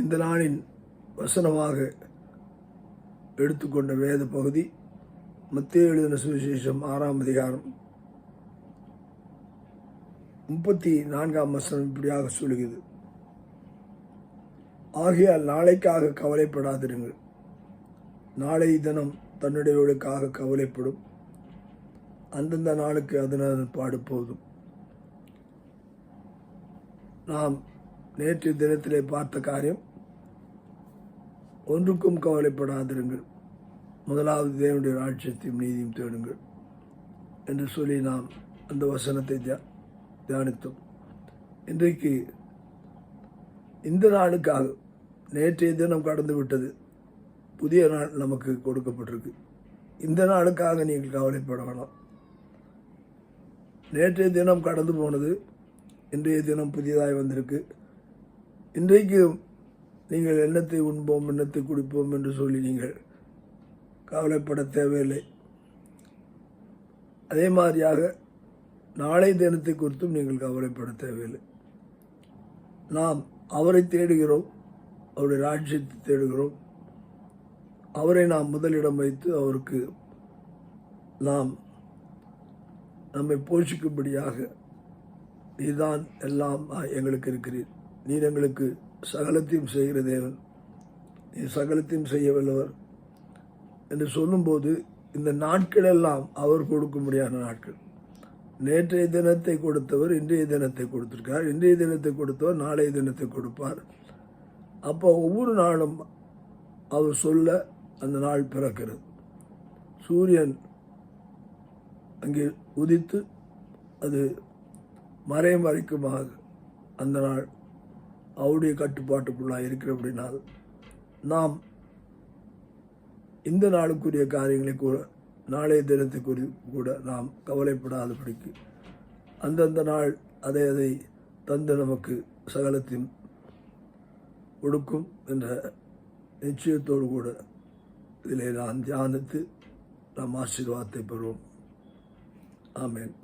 இந்த நாளின் வசனமாக எடுத்துக்கொண்ட வேத பகுதி மத்தேயு எழுதின சுவிசேஷம் 6ஆம் அதிகாரம் 34ஆம் வசனம் இப்படியாக சொல்கிறது. ஆகையால் நாளைக்காக கவலைப்படாதிருங்கள், நாளை தினம் தன்னுடையவர்களுக்காக கவலைப்படும், அந்தந்த நாளுக்கு அதனது பாடு போதும். நாம் நேற்று தினத்திலே பார்த்த காரியம், ஒன்றுக்கும் கவலைப்படாதிருங்கள், முதலாவது தேவனுடைய ராஜ்யத்தையும் நீதியும் தேடுங்கள் என்று சொல்லி நாம் அந்த வசனத்தை தியானித்தோம். இன்றைக்கு இந்த நாளுக்காக, நேற்றைய தினம் கடந்து விட்டது, புதிய நாள் நமக்கு கொடுக்கப்பட்டிருக்கு. இந்த நாளுக்காக நீங்கள் கவலைப்பட வேணாம். நேற்றைய தினம் கடந்து போனது, இன்றைய தினம் புதியதாய் வந்திருக்கு. இன்றைக்கு நீங்கள் எண்ணத்தை உண்போம், எண்ணத்தை குடிப்போம் என்று சொல்லி நீங்கள் கவலைப்பட தேவையில்லை. அதே மாதிரியாக நாளை தினத்தை குறித்தும் நீங்கள் கவலைப்பட தேவையில்லை. நாம் அவரை தேடுகிறோம், அவருடைய ராஜ்யத்தை தேடுகிறோம். அவரை நாம் முதலிடம் வைத்து அவருக்கு நாம் நம்மை போஷிக்கும்படியாக, நீதான் எல்லாம் எங்களுக்கு இருக்கிறீர், நீர் எங்களுக்கு சகலத்தையும் செய்கிற தேவன், நீ சகலத்தையும் செய்ய வல்லவர் என்று சொல்லும்போது, இந்த நாட்கள் எல்லாம் அவர் கொடுக்கும்படியான நாட்கள். நேற்றைய தினத்தை கொடுத்தவர் இன்றைய தினத்தை கொடுத்திருக்கார், இன்றைய தினத்தை கொடுத்தவர் நாளைய தினத்தை கொடுப்பார். அப்போ ஒவ்வொரு நாளும் அவர் சொல்ல அந்த நாள் பிறக்கிறது. சூரியன் அங்கே உதித்து அது மறையும் வரைக்குமாக அந்த நாள் அவருடைய கட்டுப்பாட்டுக்குள்ளாக இருக்கிறபடினால், நாம் இந்த நாளுக்குரிய காரியங்களை கூட, நாளைய தினத்தை கூட நாம் கவலைப்படாதபடிக்கு அந்தந்த நாள் அதை தந்து நமக்கு சகலத்தையும் கொடுக்கும் என்ற நிச்சயத்தோடு கூட இதில் நாம் தியானித்து நாம் ஆசீர்வாதத்தை பெறுவோம். ஆமென்.